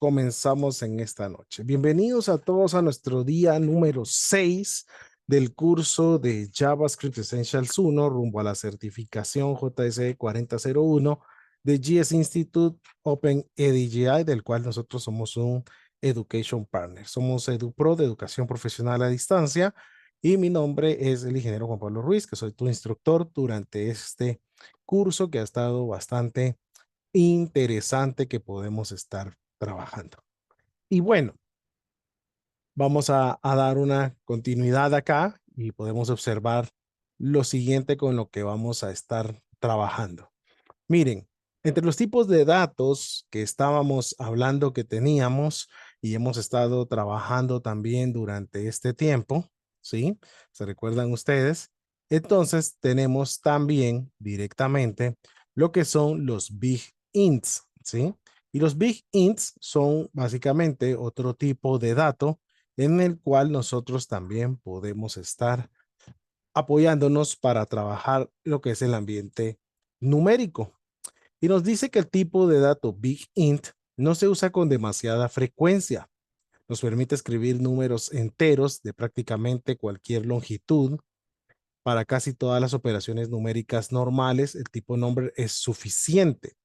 comenzamos en esta noche. Bienvenidos a todos a nuestro día número 6 del curso de JavaScript Essentials 1 rumbo a la certificación JSE 4001 de GS Institute Open EDGI, del cual nosotros somos un Education Partner. Somos EduPro de Educación Profesional a Distancia y mi nombre es el ingeniero Juan Pablo Ruiz, que soy tu instructor durante este curso que ha estado bastante interesante que podemos estar trabajando. Y bueno, vamos a dar una continuidad acá y podemos observar lo siguiente con lo que vamos a estar trabajando. Miren, entre los tipos de datos que estábamos hablando que teníamos y hemos estado trabajando también durante este tiempo, ¿sí? ¿Se recuerdan ustedes? Entonces tenemos también directamente lo que son los big ints, ¿sí? Y los big ints son básicamente otro tipo de dato en el cual nosotros también podemos estar apoyándonos para trabajar lo que es el ambiente numérico. Y nos dice que el tipo de dato big int no se usa con demasiada frecuencia. Nos permite escribir números enteros de prácticamente cualquier longitud. Para casi todas las operaciones numéricas normales, el tipo number es suficiente.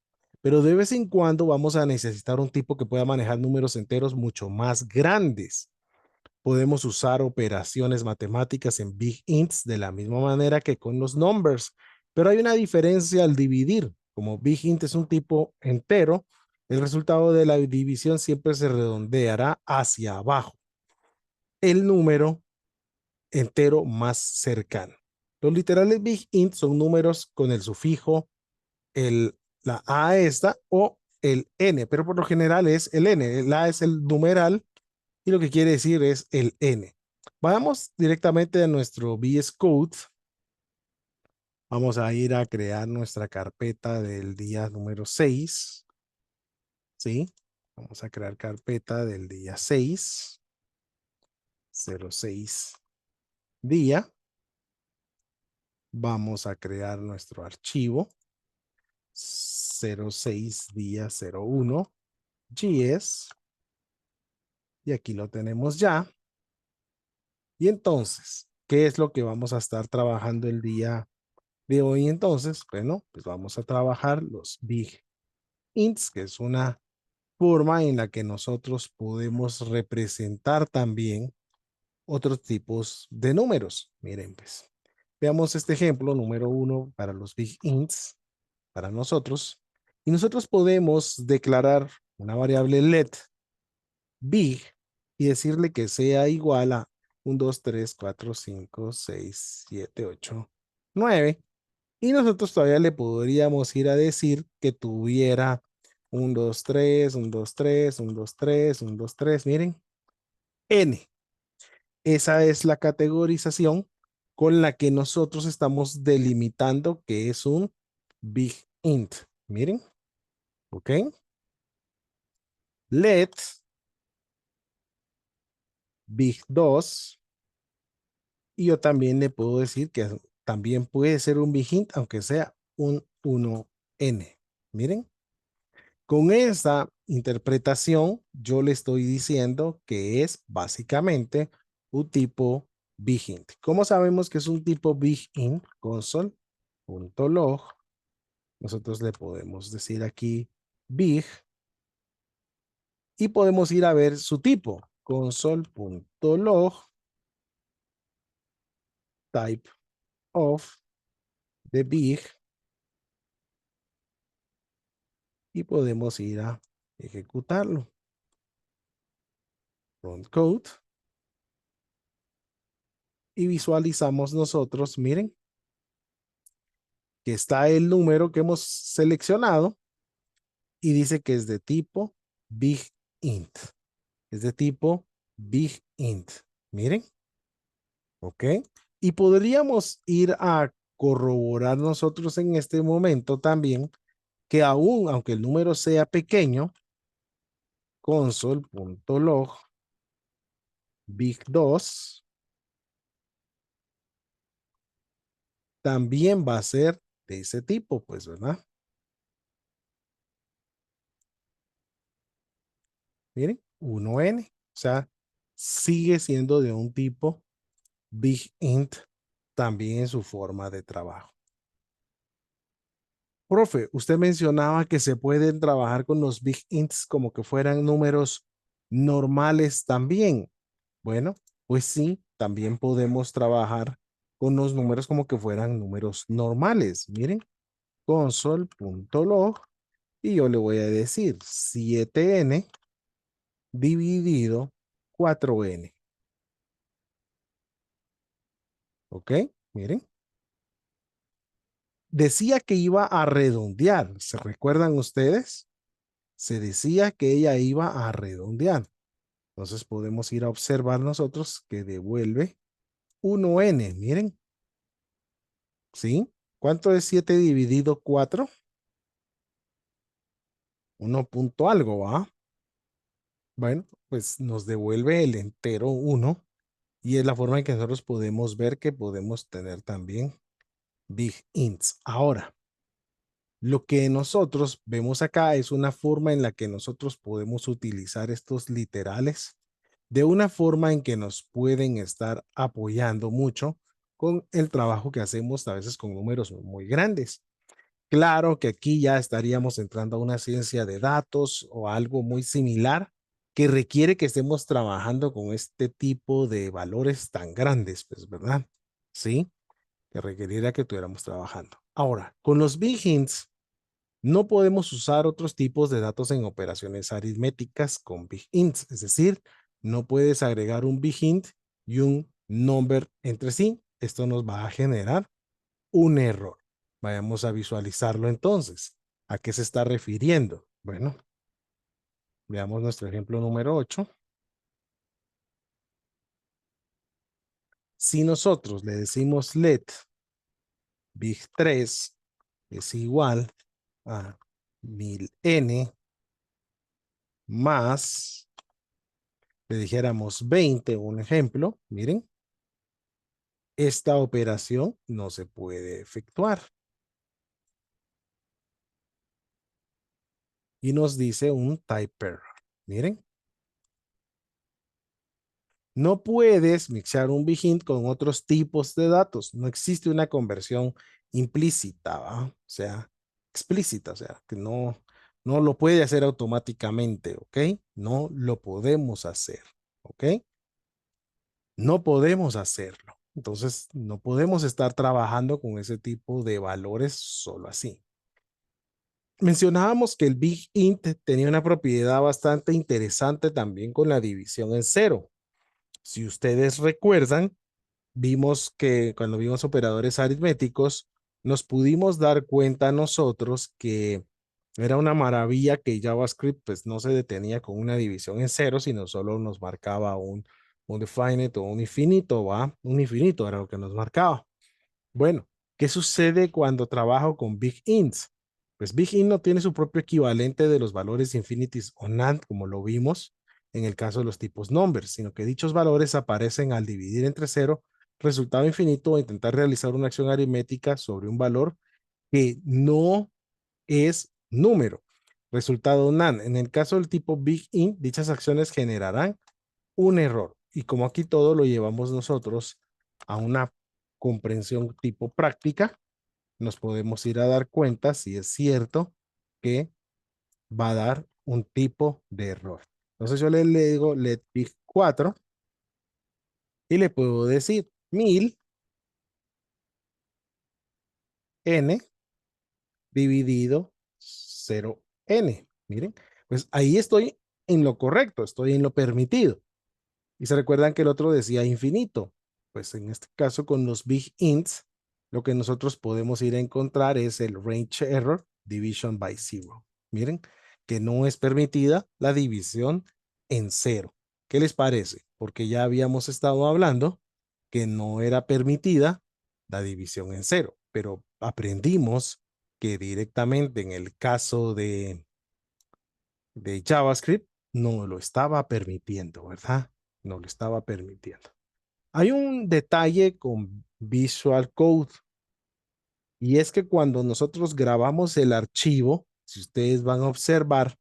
Pero de vez en cuando vamos a necesitar un tipo que pueda manejar números enteros mucho más grandes. Podemos usar operaciones matemáticas en big ints de la misma manera que con los numbers, pero hay una diferencia al dividir. Como big int es un tipo entero, el resultado de la división siempre se redondeará hacia abajo, el número entero más cercano. Los literales big int son números con el sufijo la a esta o el n, pero por lo general es el n. El a es el numeral y lo que quiere decir es el n. Vamos directamente a nuestro VS Code. Vamos a ir a crear nuestra carpeta del día número 6. ¿Sí? Vamos a crear carpeta del día 6. 06 día. Vamos a crear nuestro archivo 06 día 01 GS. Y aquí lo tenemos ya. Y entonces, ¿qué es lo que vamos a estar trabajando el día de hoy? Entonces, bueno, pues vamos a trabajar los big ints, que es una forma en la que nosotros podemos representar también otros tipos de números. Miren, pues, veamos este ejemplo número 1 para los big ints, para nosotros. Y nosotros podemos declarar una variable let big y decirle que sea igual a 1, 2, 3, 4, 5, 6, 7, 8, 9. Y nosotros todavía le podríamos ir a decir que tuviera 1, 2, 3, 1, 2, 3, 1, 2, 3, 1, 2, 3. Miren, N. Esa es la categorización con la que nosotros estamos delimitando que es un big int. Miren, ¿ok? Let big 2. Y yo también le puedo decir que también puede ser un big int, aunque sea un 1n. Miren, con esta interpretación, yo le estoy diciendo que es básicamente un tipo big int. ¿Cómo sabemos que es un tipo big int? Console.log. Nosotros le podemos decir aquí big y podemos ir a ver su tipo. Console.log type of the big y podemos ir a ejecutarlo. Run code y visualizamos nosotros, miren, que está el número que hemos seleccionado y dice que es de tipo big int. Es de tipo big int. Miren, ¿ok? Y podríamos ir a corroborar nosotros en este momento también que aún, aunque el número sea pequeño, console.log big 2 también va a ser de ese tipo, pues, ¿verdad? Miren, 1N. O sea, sigue siendo de un tipo Big Int también en su forma de trabajo. Profe, usted mencionaba que se pueden trabajar con los Big Ints como que fueran números normales también. Bueno, pues sí, también podemos trabajar con los números como que fueran números normales. Miren, console.log y yo le voy a decir 7n dividido 4n. ¿Ok? Miren. Decía que iba a redondear. ¿Se recuerdan ustedes? Se decía que ella iba a redondear. Entonces podemos ir a observar nosotros que devuelve 1n. Miren, ¿sí? ¿Cuánto es 7 dividido 4? 1 punto algo, ¿va? Bueno, pues nos devuelve el entero 1 y es la forma en que nosotros podemos ver que podemos tener también big ints. Ahora, lo que nosotros vemos acá es una forma en la que nosotros podemos utilizar estos literales de una forma en que nos pueden estar apoyando mucho con el trabajo que hacemos a veces con números muy grandes. Claro que aquí ya estaríamos entrando a una ciencia de datos o algo muy similar que requiere que estemos trabajando con este tipo de valores tan grandes, pues, ¿verdad? Sí, que requeriría que estuviéramos trabajando. Ahora, con los big hints, no podemos usar otros tipos de datos en operaciones aritméticas con big ints, es decir, no puedes agregar un big int y un number entre sí. Esto nos va a generar un error. Vayamos a visualizarlo entonces. ¿A qué se está refiriendo? Bueno, veamos nuestro ejemplo número 8. Si nosotros le decimos let big3 es igual a 1000n más, le dijéramos 20, un ejemplo, miren, esta operación no se puede efectuar. Y nos dice un type error. Miren, no puedes mixar un big con otros tipos de datos. No existe una conversión implícita, ¿va? O sea, explícita, o sea, que no lo puede hacer automáticamente, ¿ok? No lo podemos hacer, ¿ok? No podemos hacerlo. Entonces, no podemos estar trabajando con ese tipo de valores solo así. Mencionábamos que el Big Int tenía una propiedad bastante interesante también con la división en cero. Si ustedes recuerdan, vimos que cuando vimos operadores aritméticos, nos pudimos dar cuenta nosotros que era una maravilla que JavaScript pues no se detenía con una división en cero, sino solo nos marcaba un definite o un infinito, ¿va? Un infinito era lo que nos marcaba. Bueno, ¿qué sucede cuando trabajo con Big Ints? Pues Big Int no tiene su propio equivalente de los valores infinities o NaND, como lo vimos en el caso de los tipos numbers, sino que dichos valores aparecen al dividir entre cero, resultado infinito o intentar realizar una acción aritmética sobre un valor que no es número. Resultado NaN. En el caso del tipo Big Int, dichas acciones generarán un error. Y como aquí todo lo llevamos nosotros a una comprensión tipo práctica, nos podemos ir a dar cuenta si es cierto que va a dar un tipo de error. Entonces yo le digo let big 4 y le puedo decir 1000 n dividido 0n. Miren, pues ahí estoy en lo correcto, estoy en lo permitido. Y se recuerdan que el otro decía infinito. Pues en este caso con los big ints, lo que nosotros podemos ir a encontrar es el range error division by zero. Miren, que no es permitida la división en cero. ¿Qué les parece? Porque ya habíamos estado hablando que no era permitida la división en cero, pero aprendimos que directamente en el caso de JavaScript no lo estaba permitiendo, ¿verdad? No lo estaba permitiendo. Hay un detalle con Visual Code y es que cuando nosotros grabamos el archivo, si ustedes van a observar,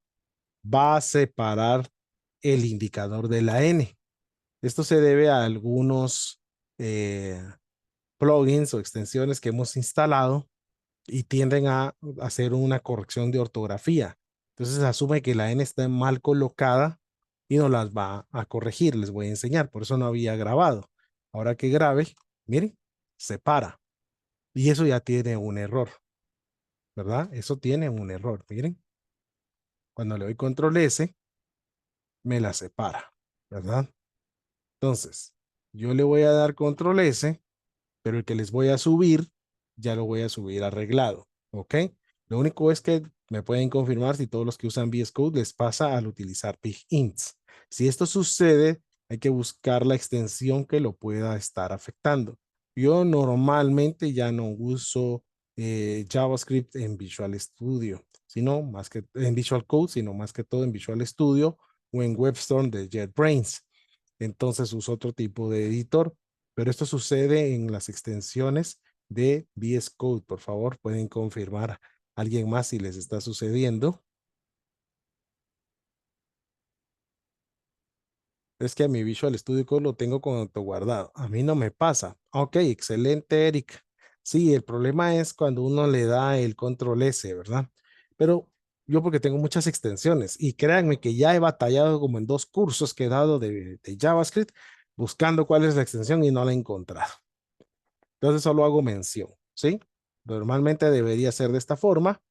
va a separar el indicador de la N. Esto se debe a algunos plugins o extensiones que hemos instalado y tienden a hacer una corrección de ortografía. Entonces asume que la N está mal colocada y no las va a corregir. Les voy a enseñar, por eso no había grabado. Ahora que grabe, miren, se para. Y eso ya tiene un error, ¿verdad? Eso tiene un error, miren. Cuando le doy control S, me la separa, ¿verdad? Entonces, yo le voy a dar control S, pero el que les voy a subir, ya lo voy a subir arreglado, ¿ok? Lo único es que me pueden confirmar si todos los que usan VS Code les pasa al utilizar Big Ints. Si esto sucede, hay que buscar la extensión que lo pueda estar afectando. Yo normalmente ya no uso JavaScript en Visual Studio, sino más que en Visual Code, sino más que todo en Visual Studio o en WebStorm de JetBrains. Entonces uso otro tipo de editor, pero esto sucede en las extensiones de VS Code. Por favor, pueden confirmar a alguien más si les está sucediendo. Es que a mi Visual Studio Code lo tengo con autoguardado. A mí no me pasa. Ok, excelente, Eric. Sí, el problema es cuando uno le da el control S, ¿verdad? Pero yo porque tengo muchas extensiones y créanme que ya he batallado como en 2 cursos que he dado de JavaScript buscando cuál es la extensión y no la he encontrado. Entonces solo hago mención, ¿sí? Normalmente debería ser de esta forma,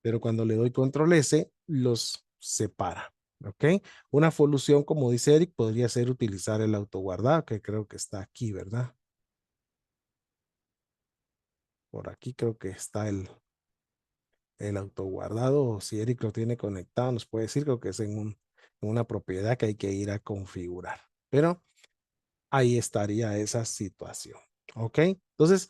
pero cuando le doy control S, los separa, ¿ok? Una solución, como dice Eric, podría ser utilizar el autoguardado, que creo que está aquí, ¿verdad? Por aquí creo que está el autoguardado, o si Eric lo tiene conectado, nos puede decir, creo que es en una propiedad que hay que ir a configurar. Pero ahí estaría esa situación, ¿ok? Entonces,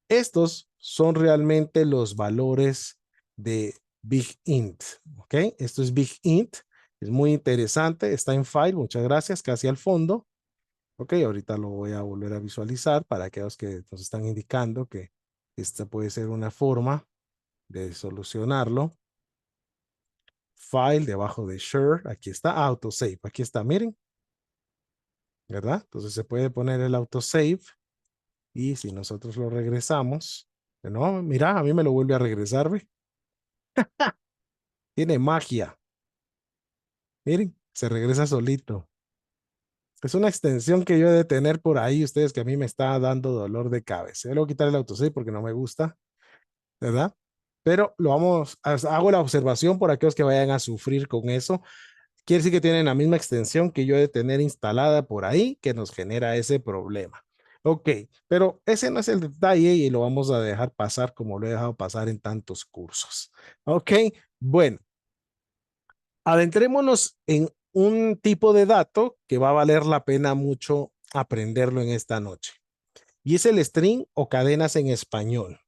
estos son realmente los valores de Big Int, ¿ok? Esto es Big Int, es muy interesante, está en File, muchas gracias, casi al fondo. Ok, ahorita lo voy a volver a visualizar para aquellos que nos están indicando que esta puede ser una forma de solucionarlo. File, debajo de Share, aquí está Autosave, aquí está, miren, ¿verdad? Entonces se puede poner el Autosave y si nosotros lo regresamos, no, mira, a mí me lo vuelve a regresar, ¿ve? Tiene magia. Miren, se regresa solito. Es una extensión que yo he de tener por ahí, ustedes que a mí me está dando dolor de cabeza. Yo le voy a quitar el autosave porque no me gusta, ¿verdad? Pero hago la observación por aquellos que vayan a sufrir con eso. Quiere decir que tienen la misma extensión que yo he de tener instalada por ahí que nos genera ese problema. Ok, pero ese no es el detalle y lo vamos a dejar pasar como lo he dejado pasar en tantos cursos. Ok, bueno. Adentrémonos en un tipo de dato que va a valer la pena mucho aprenderlo en esta noche. Y es el string o cadenas en español.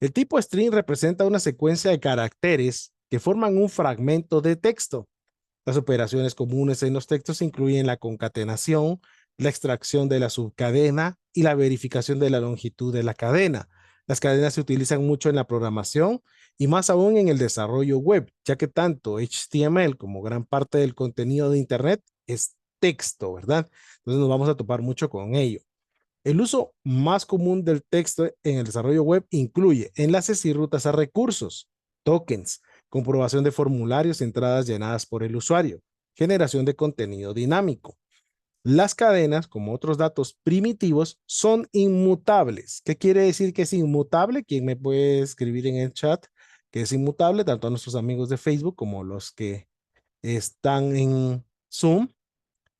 El tipo string representa una secuencia de caracteres que forman un fragmento de texto. Las operaciones comunes en los textos incluyen la concatenación, la extracción de la subcadena y la verificación de la longitud de la cadena. Las cadenas se utilizan mucho en la programación y más aún en el desarrollo web, ya que tanto HTML como gran parte del contenido de Internet es texto, ¿verdad? Entonces nos vamos a topar mucho con ello. El uso más común del texto en el desarrollo web incluye enlaces y rutas a recursos, tokens, comprobación de formularios, entradas llenadas por el usuario, generación de contenido dinámico. Las cadenas, como otros datos primitivos, son inmutables. ¿Qué quiere decir que es inmutable? ¿Quién me puede escribir en el chat que es inmutable? Tanto a nuestros amigos de Facebook como los que están en Zoom,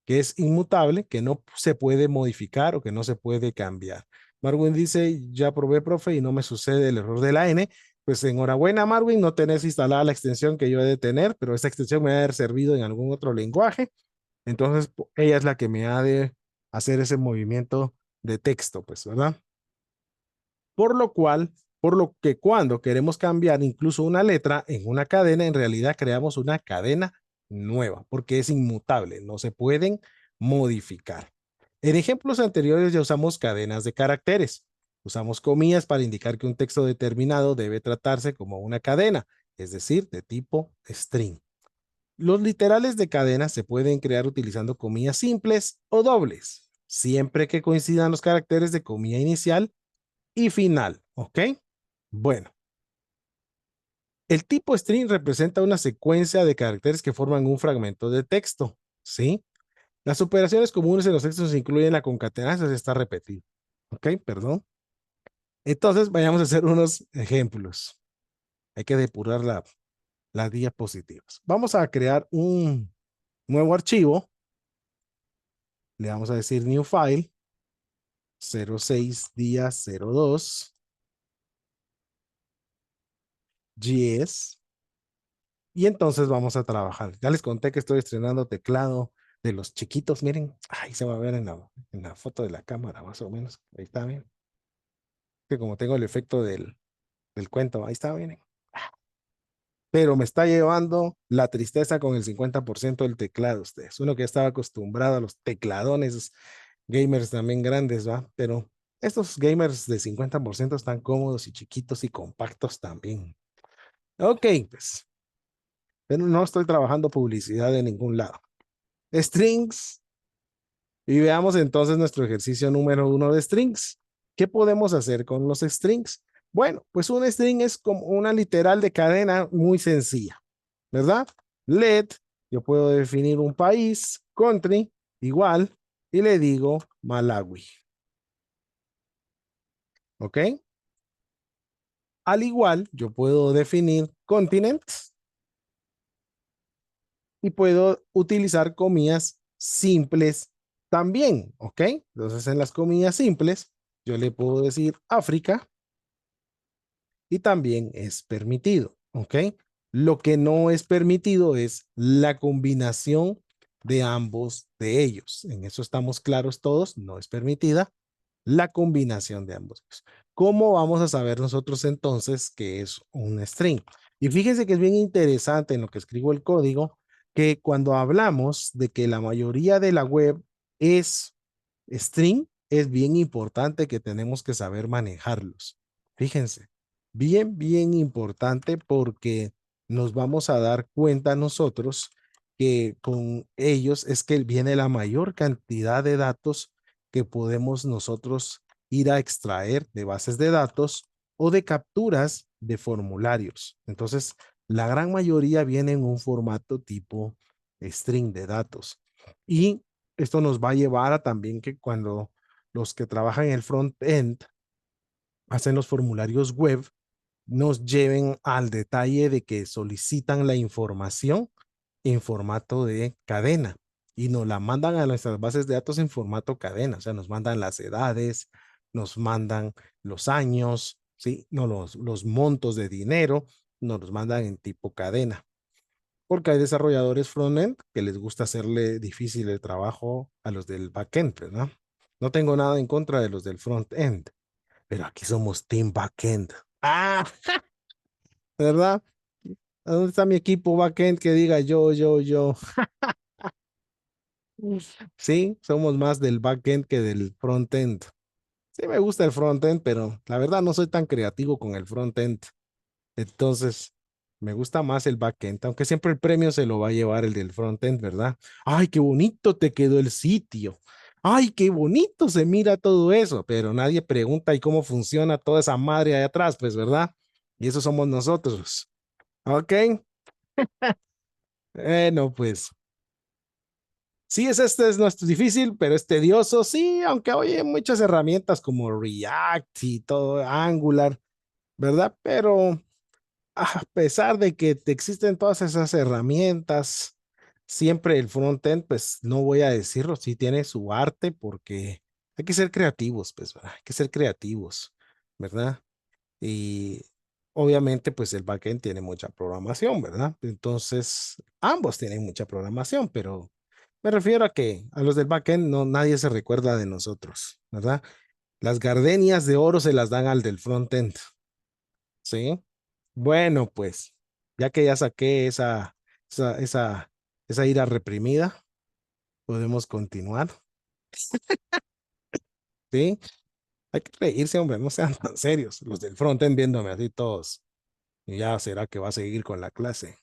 que es inmutable, que no se puede modificar o que no se puede cambiar. Marwin dice, ya probé, profe, y no me sucede el error de la N. Pues enhorabuena, Marwin, no tenés instalada la extensión que yo he de tener, pero esa extensión me ha de haber servido en algún otro lenguaje. Entonces, ella es la que me ha de hacer ese movimiento de texto, pues, ¿verdad? Por lo que cuando queremos cambiar incluso una letra en una cadena, en realidad creamos una cadena nueva, porque es inmutable, no se pueden modificar. En ejemplos anteriores ya usamos cadenas de caracteres. Usamos comillas para indicar que un texto determinado debe tratarse como una cadena, es decir, de tipo string. Los literales de cadena se pueden crear utilizando comillas simples o dobles, siempre que coincidan los caracteres de comilla inicial y final, ¿ok? Bueno, el tipo string representa una secuencia de caracteres que forman un fragmento de texto, ¿sí? Las operaciones comunes en los textos incluyen la concatenación, se está repetido, ¿ok? Perdón. Entonces, vayamos a hacer unos ejemplos. Hay que depurar las diapositivas. Vamos a crear un nuevo archivo. Le vamos a decir new file 06 día 02 GS. Y entonces vamos a trabajar. Ya les conté que estoy estrenando teclado de los chiquitos. Miren, ahí se va a ver en la foto de la cámara, más o menos. Ahí está bien. Que como tengo el efecto del cuento, ahí está bien. Pero me está llevando la tristeza con el 50% del teclado, ustedes. Uno que estaba acostumbrado a los tecladones, gamers también grandes, ¿va? Pero estos gamers de 50% están cómodos y chiquitos y compactos también. Ok, pues, pero no estoy trabajando publicidad de ningún lado. Strings, y veamos entonces nuestro ejercicio número 1 de strings. ¿Qué podemos hacer con los strings? Bueno, pues un string es como una literal de cadena muy sencilla, ¿verdad? Let, yo puedo definir un país, country, igual, y le digo Malawi, ¿ok? Al igual, yo puedo definir continent y puedo utilizar comillas simples también, ¿ok? Entonces, en las comillas simples, yo le puedo decir África y también es permitido, ¿ok? Lo que no es permitido es la combinación de ambos de ellos. En eso estamos claros todos, no es permitida la combinación de ambos. ¿Cómo vamos a saber nosotros entonces que es un string? Y fíjense que es bien interesante en lo que escribo el código, que cuando hablamos de que la mayoría de la web es string, es bien importante que tenemos que saber manejarlos. Fíjense, bien importante porque nos vamos a dar cuenta nosotros que con ellos es que viene la mayor cantidad de datos que podemos nosotros ir a extraer de bases de datos o de capturas de formularios. Entonces, la gran mayoría viene en un formato tipo string de datos. Y esto nos va a llevar a también que cuando los que trabajan en el front-end hacen los formularios web, nos lleven al detalle de que solicitan la información en formato de cadena y nos la mandan a nuestras bases de datos en formato cadena. O sea, nos mandan las edades, nos mandan los años, ¿sí? No, los montos de dinero, nos los mandan en tipo cadena. Porque hay desarrolladores front-end que les gusta hacerle difícil el trabajo a los del back-end, ¿verdad? No tengo nada en contra de los del front-end, pero aquí somos team back-end. Ah, ¿verdad? ¿Dónde está mi equipo backend que diga yo? Sí, somos más del backend que del frontend. Sí, me gusta el frontend, pero la verdad no soy tan creativo con el frontend. Entonces, me gusta más el backend, aunque siempre el premio se lo va a llevar el del frontend, ¿verdad? Ay, qué bonito te quedó el sitio. Ay, qué bonito se mira todo eso, pero nadie pregunta y cómo funciona toda esa madre ahí atrás, pues, ¿verdad? Y eso somos nosotros. ¿Ok? Bueno, pues. Sí, este es nuestro difícil, pero es tedioso. Sí, aunque hoy hay muchas herramientas como React y todo, Angular, ¿verdad? Pero a pesar de que te existen todas esas herramientas, siempre el frontend, pues no voy a decirlo, sí tiene su arte porque hay que ser creativos, pues, ¿verdad? Hay que ser creativos, ¿verdad? Y obviamente, pues el backend tiene mucha programación, ¿verdad? Entonces, ambos tienen mucha programación, pero me refiero a que a los del backend no nadie se recuerda de nosotros, ¿verdad? Las gardenias de oro se las dan al del frontend, ¿sí? Bueno, pues, ya que ya saqué esa, esa, esa ira reprimida, podemos continuar, ¿sí? Hay que reírse, hombre, no sean tan serios. Los del frontend viéndome así todos. Y ya será que va a seguir con la clase.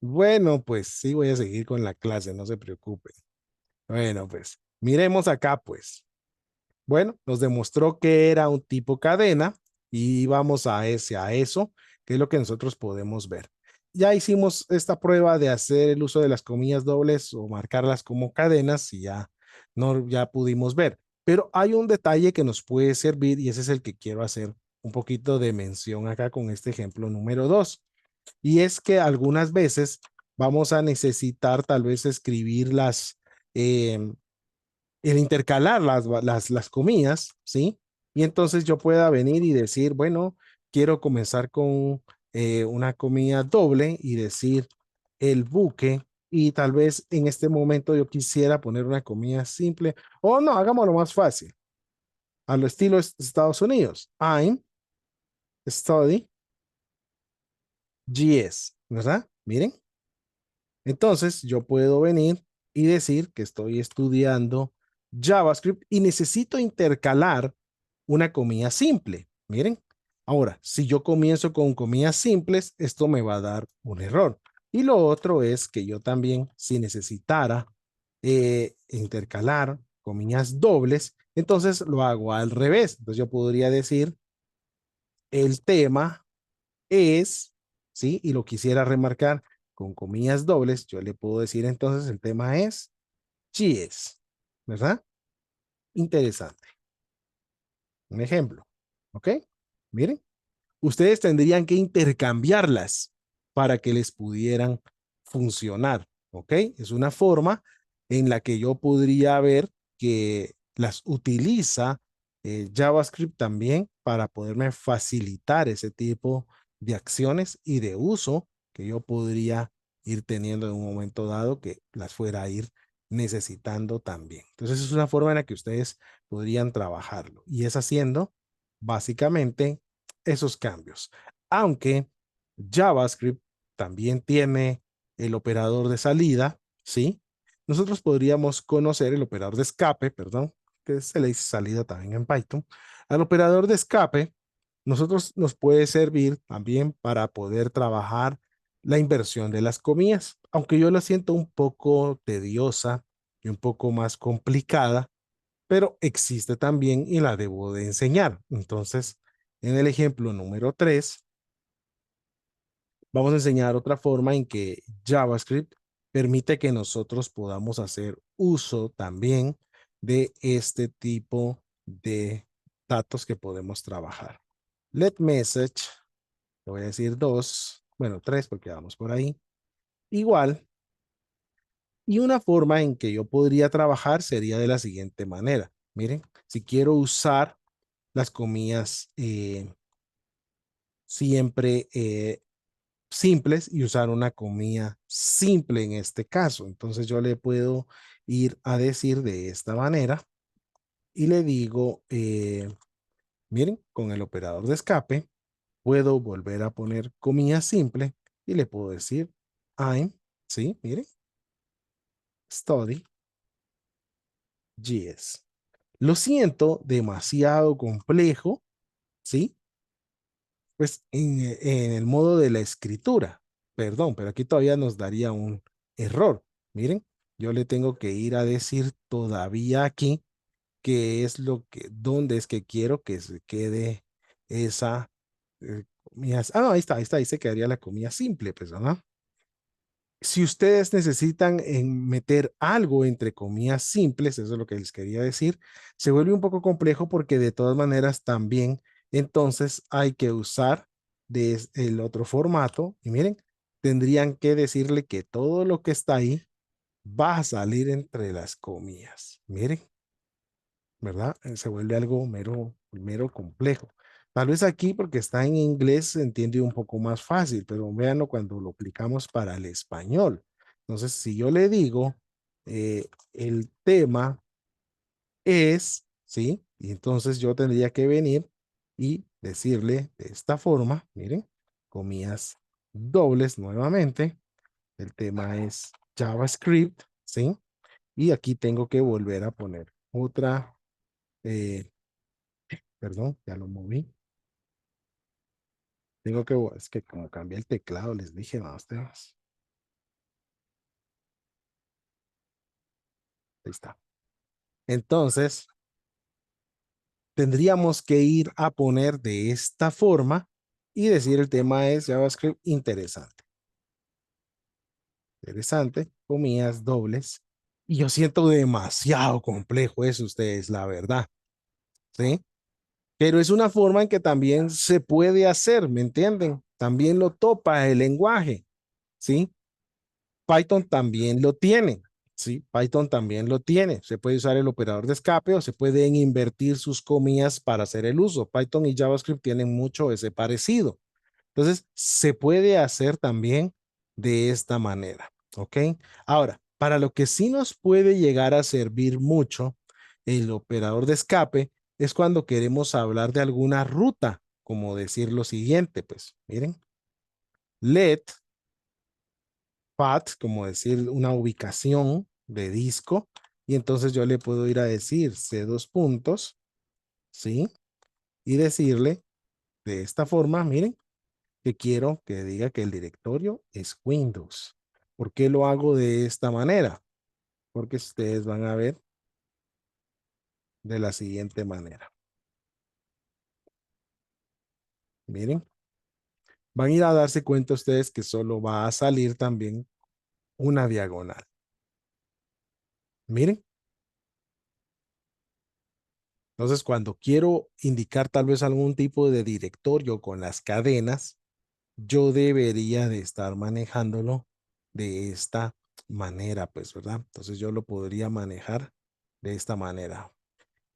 Bueno, pues sí, voy a seguir con la clase, no se preocupen. Bueno, pues miremos acá, pues. Bueno, nos demostró que era un tipo cadena y vamos a eso, que es lo que nosotros podemos ver. Ya hicimos esta prueba de hacer el uso de las comillas dobles o marcarlas como cadenas y ya no ya pudimos ver. Pero hay un detalle que nos puede servir y ese es el que quiero hacer un poquito de mención acá con este ejemplo número 2. Y es que algunas veces vamos a necesitar tal vez escribir eh, el intercalar las comillas, ¿sí? Y entonces yo pueda venir y decir, bueno, quiero comenzar con una comilla doble y decir el buque. Y tal vez en este momento yo quisiera poner una comilla simple. O no, hagámoslo más fácil. A lo estilo Estados Unidos. I'm study GS, ¿verdad? Miren. Entonces, yo puedo venir y decir que estoy estudiando JavaScript y necesito intercalar una comilla simple. Miren, ahora, si yo comienzo con comillas simples, esto me va a dar un error. Y lo otro es que yo también, si necesitara intercalar comillas dobles, entonces lo hago al revés. Entonces yo podría decir, el tema es, ¿sí? Y lo quisiera remarcar con comillas dobles, yo le puedo decir entonces el tema es cheese, ¿verdad? Interesante. Un ejemplo, ¿ok? Miren, ustedes tendrían que intercambiarlas para que les pudieran funcionar, ¿ok? Es una forma en la que yo podría ver que las utiliza JavaScript también para poderme facilitar ese tipo de acciones y de uso que yo podría ir teniendo en un momento dado que las fuera a ir necesitando también. Entonces es una forma en la que ustedes podrían trabajarlo y es haciendo básicamente esos cambios. Aunque JavaScript también tiene el operador de salida, ¿sí? Nosotros podríamos conocer el operador de escape, perdón, que se le dice salida también en Python. Al operador de escape, nosotros nos puede servir también para poder trabajar la inversión de las comillas, aunque yo la siento un poco tediosa y un poco más complicada, pero existe también y la debo de enseñar. Entonces, en el ejemplo número 3 vamos a enseñar otra forma en que JavaScript permite que nosotros podamos hacer uso también de este tipo de datos que podemos trabajar. Let message, le voy a decir 2, bueno, 3 porque vamos por ahí, igual. Y una forma en que yo podría trabajar sería de la siguiente manera. Miren, si quiero usar las comillas siempre simples y usar una comilla simple en este caso. Entonces yo le puedo ir a decir de esta manera y le digo, miren, con el operador de escape, puedo volver a poner comilla simple y le puedo decir, I'm, sí, miren, study GS. Lo siento, demasiado complejo, ¿sí? Pues en el modo de la escritura, perdón, pero aquí todavía nos daría un error. Miren, yo le tengo que ir a decir todavía aquí qué es lo que, dónde es que quiero que se quede esa comida. Ah, no, ahí está, ahí se quedaría la comida simple, pues, ¿no? Si ustedes necesitan meter algo entre comillas simples, eso es lo que les quería decir, se vuelve un poco complejo porque de todas maneras también entonces hay que usar el otro formato y miren, tendrían que decirle que todo lo que está ahí va a salir entre las comillas. Miren, ¿verdad? Se vuelve algo mero complejo. Tal vez aquí porque está en inglés se entiende un poco más fácil, pero véanlo cuando lo aplicamos para el español. Entonces, si yo le digo, el tema es, ¿sí? Y entonces yo tendría que venir y decirle de esta forma, miren, comillas dobles nuevamente, el tema es JavaScript, ¿sí? Y aquí tengo que volver a poner otra, eh, perdón, ya lo moví. Es que como cambié el teclado, les dije, no, ustedes. Ahí está. Entonces, tendríamos que ir a poner de esta forma y decir el tema es JavaScript interesante. Interesante, comillas dobles. Y yo siento demasiado complejo eso, ustedes, la verdad. ¿Sí? Pero es una forma en que también se puede hacer, ¿me entienden? También lo topa el lenguaje, ¿sí? Python también lo tiene, ¿sí? Python también lo tiene. Se puede usar el operador de escape o se pueden invertir sus comillas para hacer el uso. Python y JavaScript tienen mucho ese parecido. Entonces, se puede hacer también de esta manera, ¿ok? Ahora, para lo que sí nos puede llegar a servir mucho el operador de escape es cuando queremos hablar de alguna ruta, como decir lo siguiente, pues, miren, let path, como decir una ubicación de disco, y entonces yo le puedo ir a decir C dos puntos, ¿sí? Y decirle de esta forma, miren, que quiero que diga que el directorio es Windows. ¿Por qué lo hago de esta manera? Porque ustedes van a ver de la siguiente manera. Miren, van a ir a darse cuenta ustedes que solo va a salir también una diagonal. Miren, entonces cuando quiero indicar tal vez algún tipo de directorio con las cadenas, yo debería de estar manejándolo de esta manera, pues, ¿verdad? Entonces yo lo podría manejar de esta manera.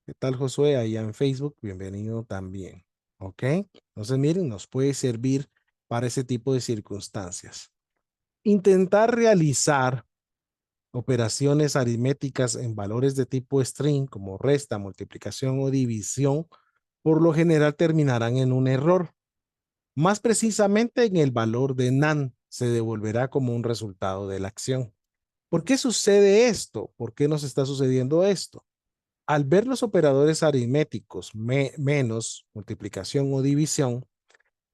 ¿Qué tal, Josué? Allá en Facebook, bienvenido también. ¿Ok? Entonces, miren, nos puede servir para ese tipo de circunstancias. Intentar realizar operaciones aritméticas en valores de tipo string, como resta, multiplicación o división, por lo general terminarán en un error. Más precisamente en el valor de NaN se devolverá como un resultado de la acción. ¿Por qué sucede esto? ¿Por qué nos está sucediendo esto? Al ver los operadores aritméticos menos, multiplicación o división,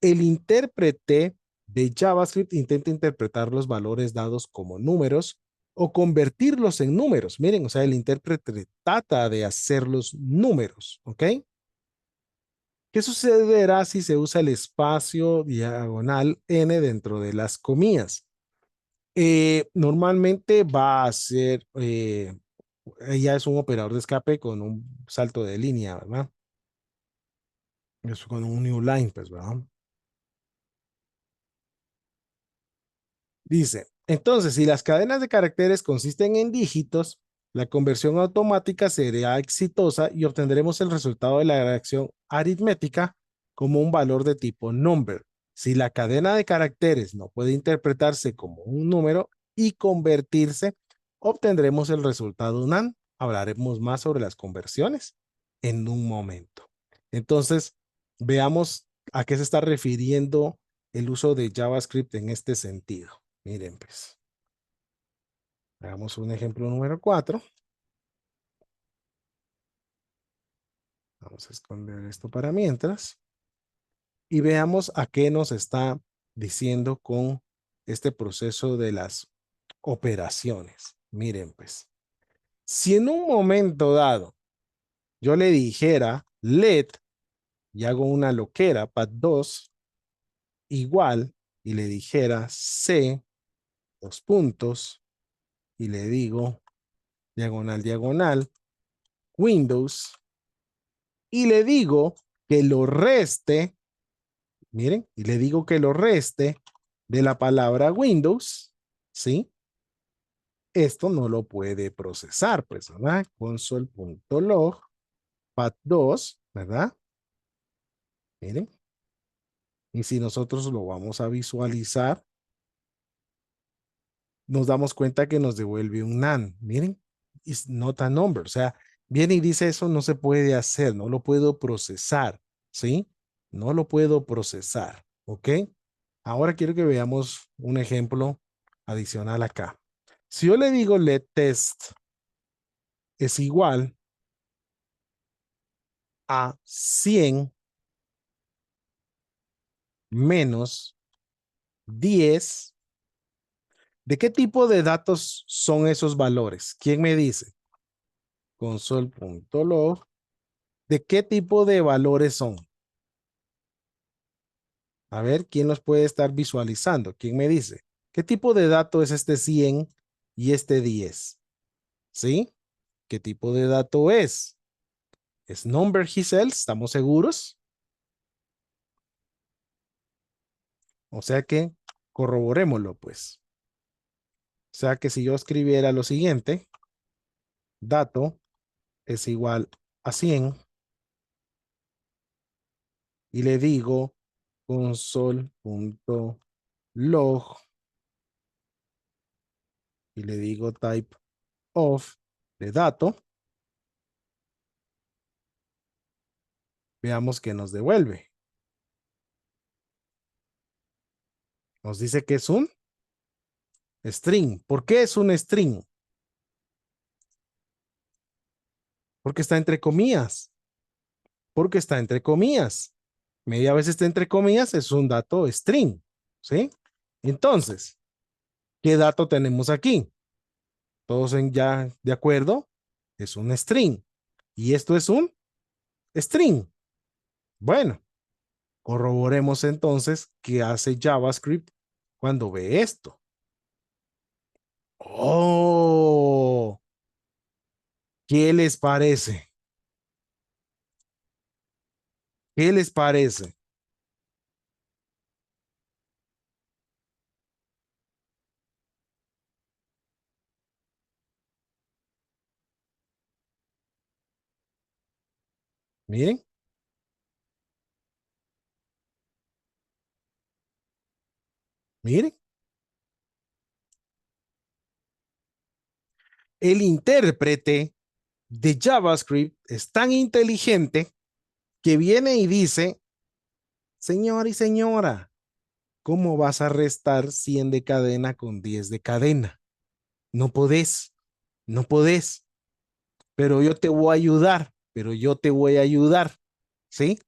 el intérprete de JavaScript intenta interpretar los valores dados como números o convertirlos en números. Miren, o sea, el intérprete trata de hacerlos números, ¿ok? ¿Qué sucederá si se usa el espacio diagonal n dentro de las comillas? Normalmente va a ser, ya es un operador de escape con un salto de línea, ¿verdad? Es con un new line, pues, ¿verdad? Dice, entonces, si las cadenas de caracteres consisten en dígitos, la conversión automática será exitosa y obtendremos el resultado de la reacción aritmética como un valor de tipo number. Si la cadena de caracteres no puede interpretarse como un número y convertirse, obtendremos el resultado NaN. Hablaremos más sobre las conversiones en un momento. Entonces, veamos a qué se está refiriendo el uso de JavaScript en este sentido. Miren, pues, hagamos un ejemplo número 4. Vamos a esconder esto para mientras. Y veamos a qué nos está diciendo con este proceso de las operaciones. Miren, pues, si en un momento dado yo le dijera let y hago una loquera, pad2 igual, y le dijera c, dos puntos, y le digo diagonal, diagonal, Windows, y le digo que lo reste, miren, y le digo que lo reste de la palabra Windows, ¿sí? Esto no lo puede procesar, pues, ¿verdad? Console.log, pat2, ¿verdad? Miren, y si nosotros lo vamos a visualizar, nos damos cuenta que nos devuelve un NaN. Miren, is not a number. O sea, viene y dice eso no se puede hacer, no lo puedo procesar, ¿sí? No lo puedo procesar, ¿ok? Ahora quiero que veamos un ejemplo adicional acá. Si yo le digo let test es igual a 100 menos 10, ¿de qué tipo de datos son esos valores? ¿Quién me dice? console.log. ¿De qué tipo de valores son? A ver, ¿quién los puede estar visualizando? ¿Quién me dice? ¿Qué tipo de dato es este 100 y este 10? ¿Sí? ¿Qué tipo de dato es? ¿Es number Giselle? ¿Estamos seguros? O sea que corroborémoslo, pues. O sea que si yo escribiera lo siguiente, dato es igual a 100 y le digo console.log y le digo type of de dato, veamos que nos devuelve. Nos dice que es un string. ¿Por qué es un string? Porque está entre comillas. Porque está entre comillas. Media vez está entre comillas, es un dato string. ¿Sí? Entonces, ¿qué dato tenemos aquí? Todos ya de acuerdo. Es un string. Y esto es un string. Bueno, corroboremos entonces qué hace JavaScript cuando ve esto. Oh, ¿qué les parece? ¿Qué les parece? Miren, miren. El intérprete de JavaScript es tan inteligente que viene y dice, señor y señora, ¿cómo vas a restar 100 de cadena con 10 de cadena? No podés, no podés, pero yo te voy a ayudar, pero yo te voy a ayudar, ¿sí?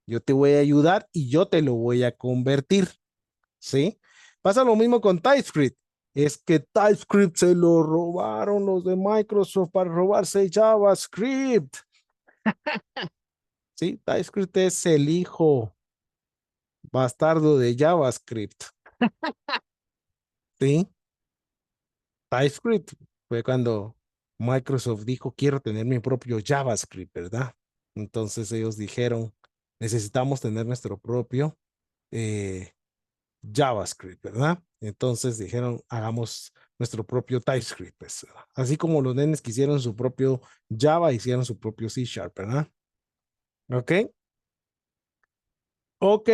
Yo te voy a ayudar y yo te lo voy a convertir, ¿sí? Pasa lo mismo con TypeScript. Es que TypeScript se lo robaron los de Microsoft para robarse JavaScript. Sí, TypeScript es el hijo bastardo de JavaScript. Sí, TypeScript fue cuando Microsoft dijo, quiero tener mi propio JavaScript, ¿verdad? Entonces ellos dijeron, necesitamos tener nuestro propio eh, JavaScript, ¿verdad? Entonces dijeron, hagamos nuestro propio TypeScript, pues. Así como los nenes que hicieron su propio Java, hicieron su propio C Sharp, ¿verdad? Ok. Ok,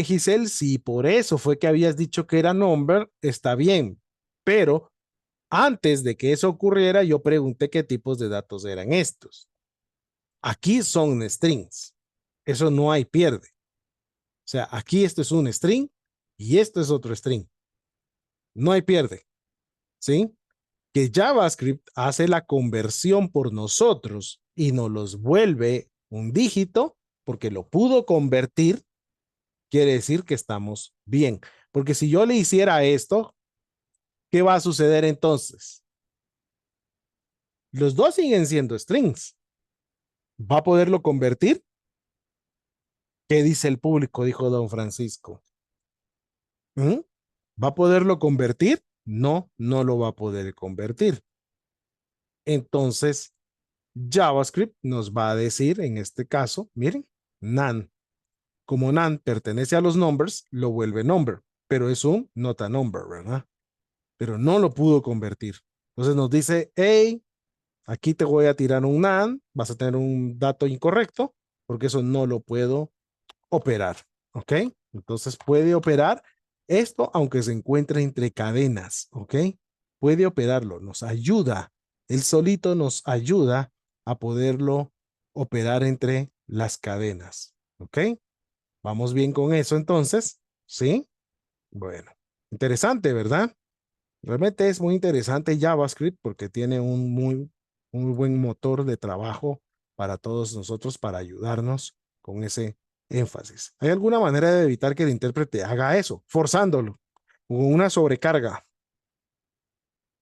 Giselle, si por eso fue que habías dicho que era number, está bien, pero antes de que eso ocurriera, yo pregunté qué tipos de datos eran estos. Aquí son strings, eso no hay pierde. O sea, aquí esto es un string y esto es otro string, no hay pierde, ¿sí? Que JavaScript hace la conversión por nosotros y nos los vuelve un dígito porque lo pudo convertir, quiere decir que estamos bien. Porque si yo le hiciera esto, ¿qué va a suceder entonces? Los dos siguen siendo strings. ¿Va a poderlo convertir? ¿Qué dice el público? Dijo don Francisco. ¿Mm? ¿Va a poderlo convertir? No, no lo va a poder convertir. Entonces, JavaScript nos va a decir, en este caso, miren, none. Como none pertenece a los numbers, lo vuelve number, pero es un not a number, ¿verdad? Pero no lo pudo convertir. Entonces nos dice, hey, aquí te voy a tirar un none, vas a tener un dato incorrecto, porque eso no lo puedo operar, ¿ok? Entonces puede operar esto aunque se encuentre entre cadenas, ¿ok? Puede operarlo, nos ayuda, él solito nos ayuda a poderlo operar entre las cadenas, ¿ok? Vamos bien con eso entonces, ¿sí? Bueno, interesante, ¿verdad? Realmente es muy interesante JavaScript porque tiene un muy buen motor de trabajo para todos nosotros para ayudarnos con ese énfasis. ¿Hay alguna manera de evitar que el intérprete haga eso? Forzándolo, con una sobrecarga,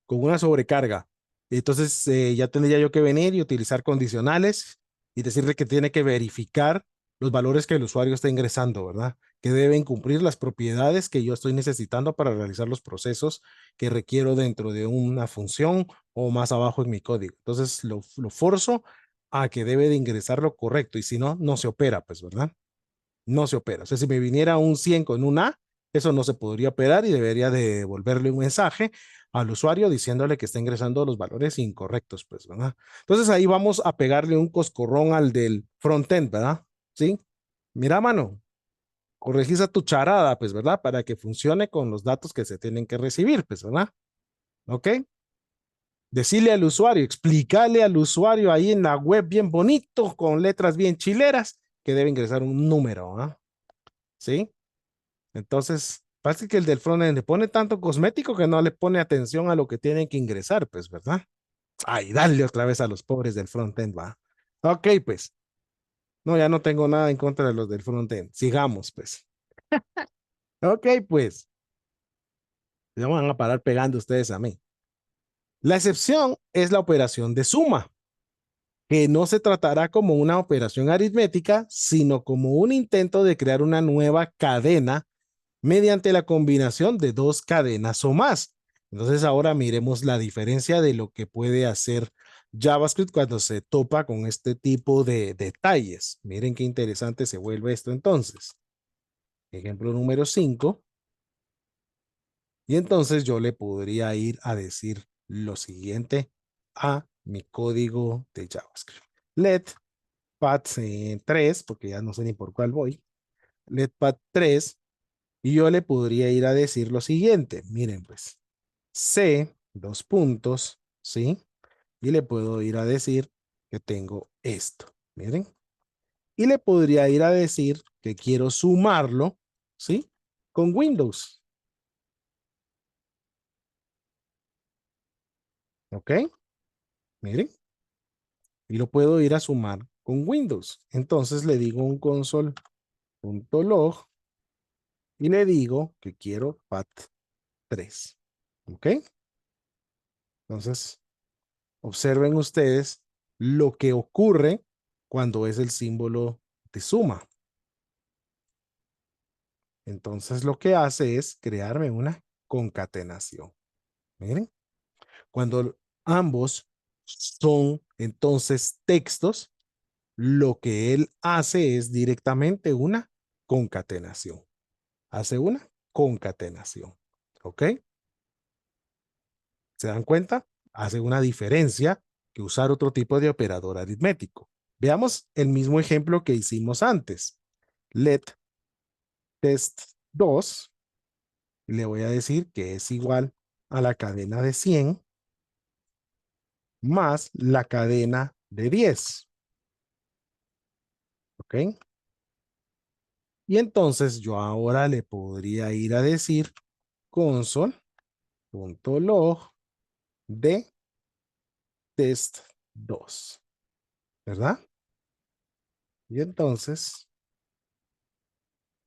con una sobrecarga. Entonces ya tendría yo que venir y utilizar condicionales y decirle que tiene que verificar los valores que el usuario está ingresando, ¿verdad? Que deben cumplir las propiedades que yo estoy necesitando para realizar los procesos que requiero dentro de una función o más abajo en mi código. Entonces lo forzo a que debe de ingresar lo correcto y si no, no se opera, pues, ¿verdad? No se opera. O sea, si me viniera un 100 con un A, eso no se podría operar y debería de devolverle un mensaje al usuario diciéndole que está ingresando los valores incorrectos, pues, ¿verdad? Entonces ahí vamos a pegarle un coscorrón al del frontend, ¿verdad? Sí. Mira, mano, corregisa tu charada, pues, ¿verdad? Para que funcione con los datos que se tienen que recibir, pues, ¿verdad? ¿Ok? Decirle al usuario, explicarle al usuario ahí en la web bien bonito, con letras bien chileras, que debe ingresar un número, ¿ah? ¿Sí? Entonces, parece que el del frontend le pone tanto cosmético que no le pone atención a lo que tienen que ingresar, pues, ¿verdad? Ay, dale otra vez a los pobres del frontend, va. Ok, pues. No, ya no tengo nada en contra de los del frontend. Sigamos, pues. Ok, pues. Ya van a parar pegando ustedes a mí. La excepción es la operación de suma, que no se tratará como una operación aritmética, sino como un intento de crear una nueva cadena mediante la combinación de dos cadenas o más. Entonces ahora miremos la diferencia de lo que puede hacer JavaScript cuando se topa con este tipo de detalles. Miren qué interesante se vuelve esto entonces. Ejemplo número 5. Y entonces yo le podría ir a decir lo siguiente a mi código de JavaScript. Let path 3, porque ya no sé ni por cuál voy. Let path 3. Y yo le podría ir a decir lo siguiente. Miren, pues, C, dos puntos, ¿sí? Y le puedo ir a decir que tengo esto. Miren. Y le podría ir a decir que quiero sumarlo, ¿sí? Con Windows. ¿Ok? Miren. Y lo puedo ir a sumar con Windows. Entonces le digo un console.log y le digo que quiero path 3. ¿Ok? Entonces, observen ustedes lo que ocurre cuando es el símbolo de suma. Entonces lo que hace es crearme una concatenación. Miren, cuando ambos son entonces textos, lo que él hace es directamente una concatenación. Hace una concatenación. ¿Ok? ¿Se dan cuenta? Hace una diferencia que usar otro tipo de operador aritmético. Veamos el mismo ejemplo que hicimos antes. Let test2 y le voy a decir que es igual a la cadena de 100 más la cadena de 10. ¿Ok? Y entonces yo ahora le podría ir a decir console.log de test2. ¿Verdad? Y entonces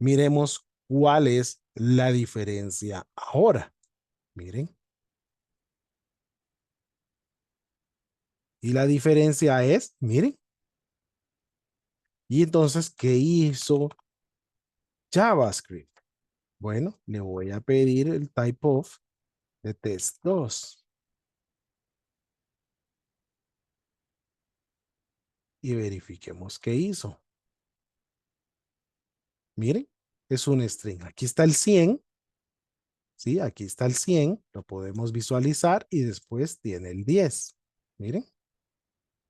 miremos cuál es la diferencia ahora. Miren. Y la diferencia es, miren. Y entonces, ¿qué hizo JavaScript? Bueno, le voy a pedir el type of de test2 y verifiquemos qué hizo. Miren, es un string. Aquí está el 100, ¿sí? Aquí está el 100, lo podemos visualizar y después tiene el 10. Miren.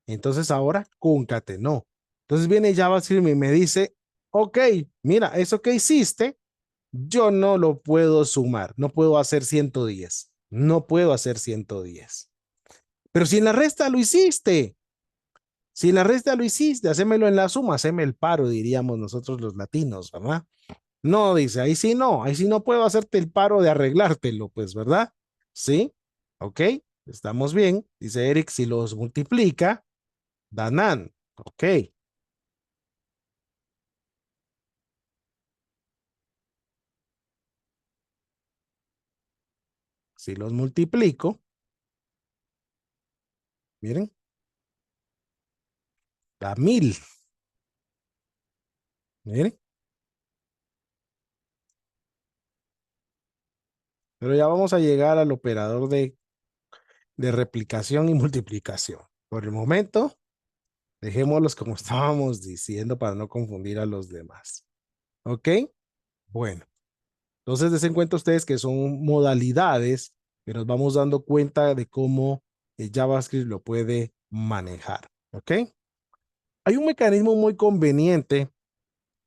Entonces ahora concatenó. Entonces viene JavaScript y me dice, ok, mira, eso que hiciste, yo no lo puedo sumar, no puedo hacer 110, no puedo hacer 110. Pero si en la resta lo hiciste, si en la resta lo hiciste, hacémelo en la suma, haceme el paro, diríamos nosotros los latinos, ¿verdad? No, dice, ahí sí no puedo hacerte el paro de arreglártelo, pues, ¿verdad? Sí, ok, estamos bien. Dice Eric, si los multiplica, danan, ok. Si los multiplico, Miren, da 1000. Miren. Pero ya vamos a llegar al operador de replicación y multiplicación. Por el momento, dejémoslos como estábamos diciendo para no confundir a los demás. ¿Ok? Bueno, entonces des en cuenta ustedes que son modalidades que nos vamos dando cuenta de cómo el JavaScript lo puede manejar. ¿Ok? Hay un mecanismo muy conveniente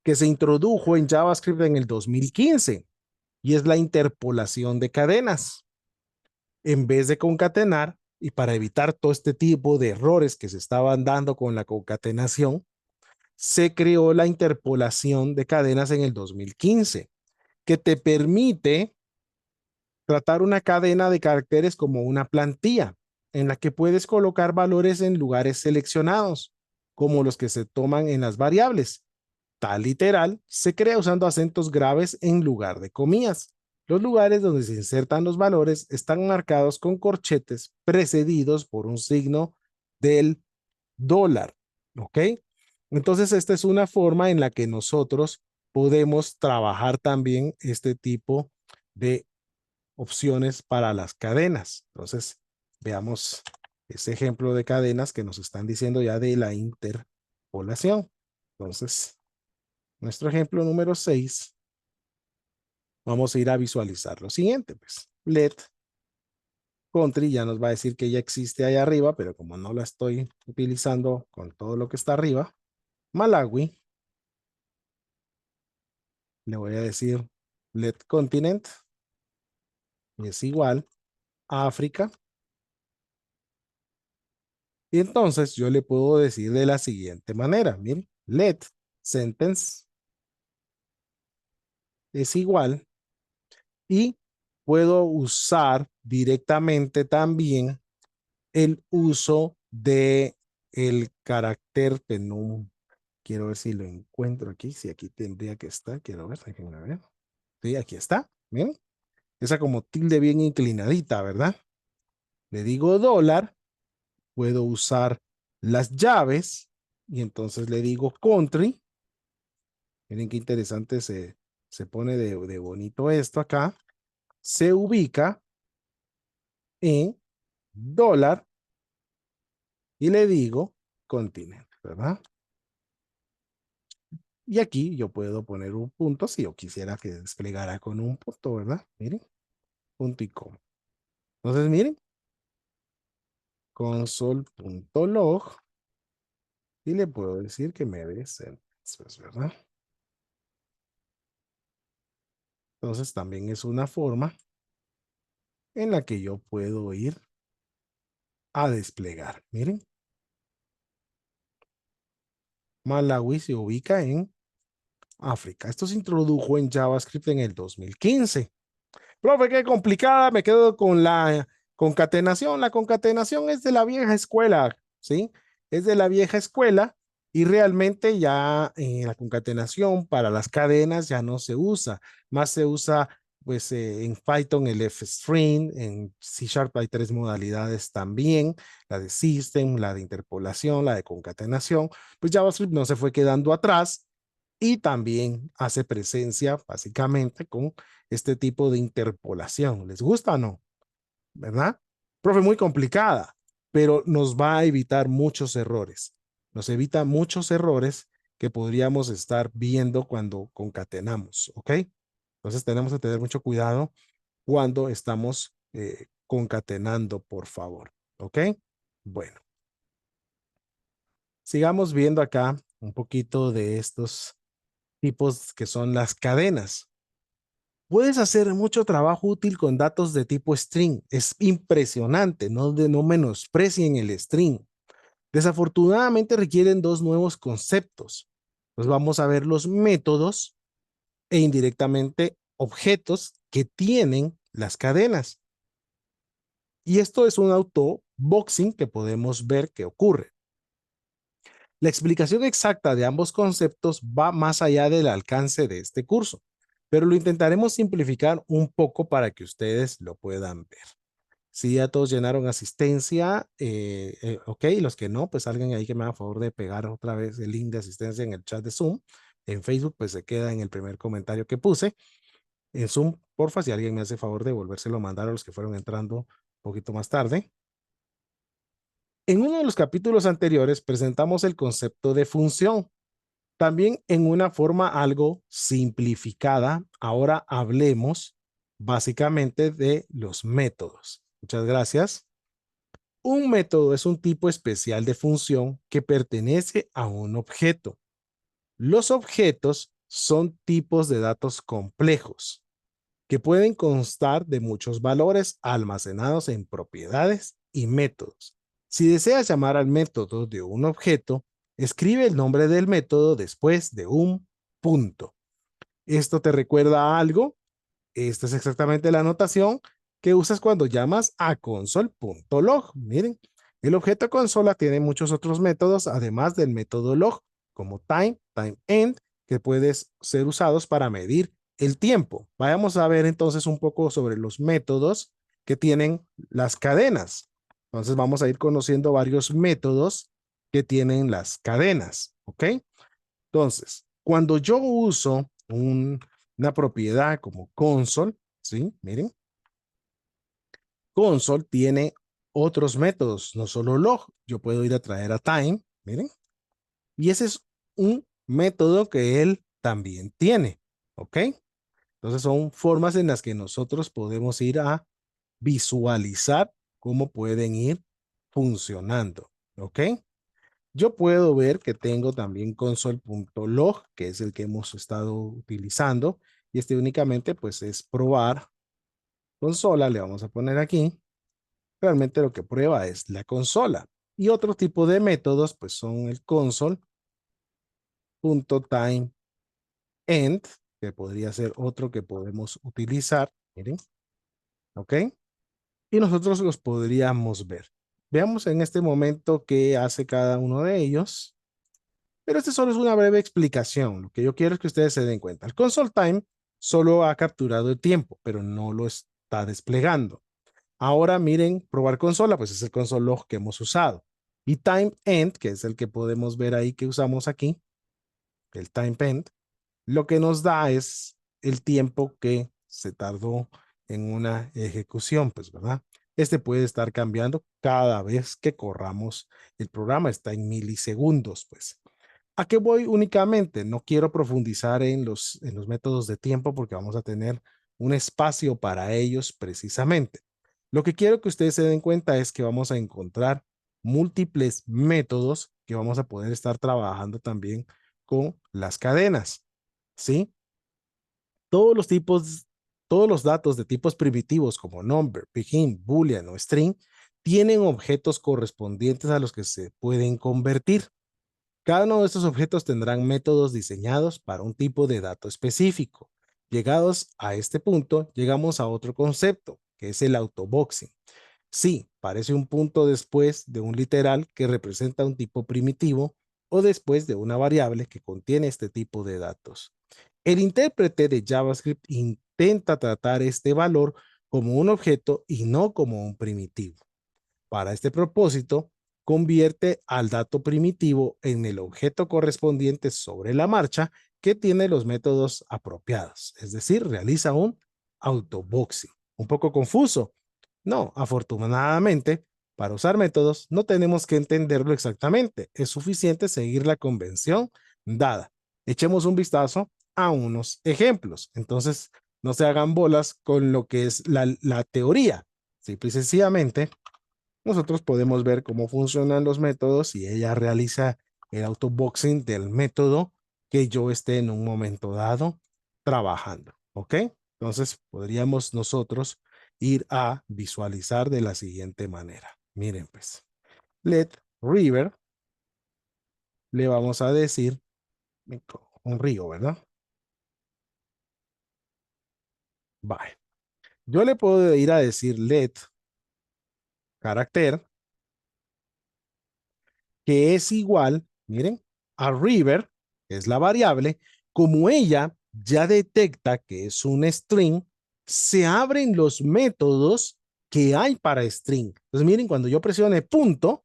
que se introdujo en JavaScript en el 2015 y es la interpolación de cadenas. En vez de concatenar, y para evitar todo este tipo de errores que se estaban dando con la concatenación, se creó la interpolación de cadenas en el 2015, que te permite tratar una cadena de caracteres como una plantilla, en la que puedes colocar valores en lugares seleccionados, como los que se toman en las variables. Tal literal se crea usando acentos graves en lugar de comillas. Los lugares donde se insertan los valores están marcados con corchetes precedidos por un signo del dólar. ¿Ok? Entonces, esta es una forma en la que nosotros podemos trabajar también este tipo de opciones para las cadenas. Entonces, veamos ese ejemplo de cadenas que nos están diciendo ya de la interpolación. Entonces, nuestro ejemplo número 6, vamos a ir a visualizar lo siguiente, pues, let country ya nos va a decir que ya existe ahí arriba, pero como no la estoy utilizando con todo lo que está arriba, Malawi, le voy a decir let continent es igual a África. Y entonces yo le puedo decir de la siguiente manera, miren, let sentence es igual y puedo usar directamente también el uso de el carácter penum. Quiero ver si lo encuentro aquí. Si aquí tendría que estar. Quiero ver, déjenme ver. Sí, aquí está. Miren. Esa como tilde bien inclinadita, ¿verdad? Le digo dólar. Puedo usar las llaves. Y entonces le digo country. Miren qué interesante se pone de bonito esto acá. Se ubica en dólar. Y le digo continente, ¿verdad? Y aquí yo puedo poner un punto si yo quisiera que desplegara con un punto, ¿verdad? Miren, punto y coma. Entonces, miren, console.log y le puedo decir que me dé sentences, ¿verdad? Entonces, también es una forma en la que yo puedo ir a desplegar. Miren, Malawi se ubica en África. Esto se introdujo en JavaScript en el 2015. Profe, qué complicada, me quedo con la concatenación. La concatenación es de la vieja escuela, ¿sí? Es de la vieja escuela y realmente ya la concatenación para las cadenas ya no se usa. Más se usa, pues, en Python el F-string, en C# hay 3 modalidades también, la de system, la de interpolación, la de concatenación. Pues JavaScript no se fue quedando atrás y también hace presencia básicamente con este tipo de interpolación. ¿Les gusta o no? ¿Verdad? Profe, muy complicada, pero nos va a evitar muchos errores. Nos evita muchos errores que podríamos estar viendo cuando concatenamos, ¿ok? Entonces tenemos que tener mucho cuidado cuando estamos concatenando, por favor, ¿ok? Bueno, sigamos viendo acá un poquito de estos tipos que son las cadenas. Puedes hacer mucho trabajo útil con datos de tipo string. Es impresionante, no menosprecien el string. Desafortunadamente requieren dos nuevos conceptos. Pues vamos a ver los métodos e indirectamente objetos que tienen las cadenas. Y esto es un auto-boxing que podemos ver que ocurre. La explicación exacta de ambos conceptos va más allá del alcance de este curso, pero lo intentaremos simplificar un poco para que ustedes lo puedan ver. Si ya todos llenaron asistencia, ok, los que no, pues alguien ahí que me haga favor de pegar otra vez el link de asistencia en el chat de Zoom. En Facebook, pues se queda en el primer comentario que puse. En Zoom, porfa, si alguien me hace favor de volvérselo a mandar a los que fueron entrando un poquito más tarde. En uno de los capítulos anteriores presentamos el concepto de función. También en una forma algo simplificada, ahora hablemos básicamente de los métodos. Muchas gracias. Un método es un tipo especial de función que pertenece a un objeto. Los objetos son tipos de datos complejos que pueden constar de muchos valores almacenados en propiedades y métodos. Si deseas llamar al método de un objeto, escribe el nombre del método después de un punto. ¿Esto te recuerda a algo? Esta es exactamente la notación que usas cuando llamas a console.log. Miren, el objeto consola tiene muchos otros métodos, además del método log, como time, timeEnd, que pueden ser usados para medir el tiempo. Vayamos a ver entonces un poco sobre los métodos que tienen las cadenas. Entonces vamos a ir conociendo varios métodos que tienen las cadenas, ¿ok? Entonces, cuando yo uso una propiedad como console, ¿sí? Miren, console tiene otros métodos, no solo log. Yo puedo ir a traer a time, miren, y ese es un método que él también tiene, ¿ok? Entonces son formas en las que nosotros podemos ir a visualizar cómo pueden ir funcionando, ¿ok? Yo puedo ver que tengo también console.log, que es el que hemos estado utilizando, y este únicamente pues es probar consola, le vamos a poner aquí. Realmente lo que prueba es la consola. Y otro tipo de métodos pues son el console.timeEnd, que podría ser otro que podemos utilizar, miren, ¿ok? Y nosotros los podríamos ver. Veamos en este momento qué hace cada uno de ellos. Pero este solo es una breve explicación. Lo que yo quiero es que ustedes se den cuenta. El console time solo ha capturado el tiempo, pero no lo está desplegando. Ahora miren, probar consola, pues es el console log que hemos usado. Y time end, que es el que podemos ver ahí que usamos aquí, el time end, lo que nos da es el tiempo que se tardó en una ejecución, pues, ¿verdad? Este puede estar cambiando cada vez que corramos el programa, está en milisegundos, pues. ¿A qué voy únicamente? No quiero profundizar en los métodos de tiempo porque vamos a tener un espacio para ellos precisamente. Lo que quiero que ustedes se den cuenta es que vamos a encontrar múltiples métodos que vamos a poder estar trabajando también con las cadenas, ¿sí? Todos los tipos, todos los datos de tipos primitivos como number, begin, boolean o string tienen objetos correspondientes a los que se pueden convertir. Cada uno de estos objetos tendrán métodos diseñados para un tipo de dato específico. Llegados a este punto, llegamos a otro concepto, que es el autoboxing. Sí, parece un punto después de un literal que representa un tipo primitivo o después de una variable que contiene este tipo de datos. El intérprete de JavaScript intenta tratar este valor como un objeto y no como un primitivo. Para este propósito, convierte al dato primitivo en el objeto correspondiente sobre la marcha que tiene los métodos apropiados, es decir, realiza un autoboxing. Un poco confuso. No, afortunadamente, para usar métodos no tenemos que entenderlo exactamente, es suficiente seguir la convención dada. Echemos un vistazo a unos ejemplos. Entonces, no se hagan bolas con lo que es la teoría. Simple y sencillamente, nosotros podemos ver cómo funcionan los métodos y ella realiza el autoboxing del método que yo esté en un momento dado trabajando. ¿Ok? Entonces podríamos nosotros ir a visualizar de la siguiente manera. Miren pues, let river, le vamos a decir un río, ¿verdad? Bye. Yo le puedo ir a decir let carácter que es igual, miren, a river, que es la variable, como ella ya detecta que es un string, se abren los métodos que hay para string. Entonces, miren, cuando yo presione punto,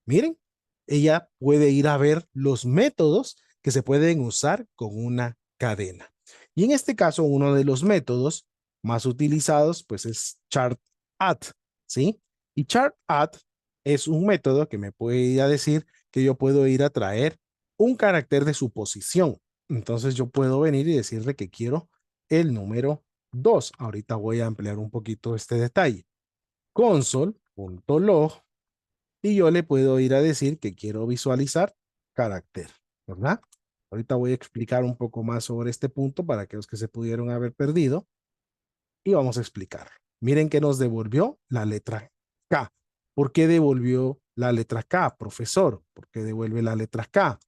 miren, ella puede ir a ver los métodos que se pueden usar con una cadena. Y en este caso, uno de los métodos más utilizados, pues es chart add, ¿sí? Y chart add es un método que me puede ir a decir que yo puedo ir a traer un carácter de su posición. Entonces yo puedo venir y decirle que quiero el número 2. Ahorita voy a ampliar un poquito este detalle. Console.log y yo le puedo ir a decir que quiero visualizar carácter, ¿verdad? Ahorita voy a explicar un poco más sobre este punto para aquellos que se pudieron haber perdido y vamos a explicar. Miren que nos devolvió la letra K. ¿Por qué devolvió la letra K, profesor? ¿Por qué devuelve la letra K?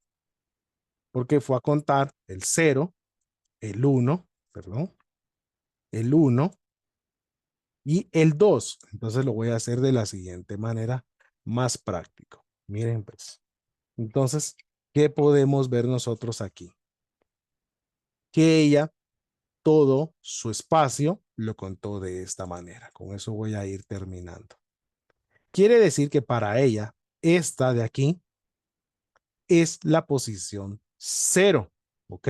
Porque fue a contar el 0, el 1, perdón, el 1 y el 2. Entonces lo voy a hacer de la siguiente manera, más práctico. Miren pues. Entonces, ¿qué podemos ver nosotros aquí? Que ella, todo su espacio, lo contó de esta manera. Con eso voy a ir terminando. Quiere decir que para ella, esta de aquí es la posición 0. ¿Ok?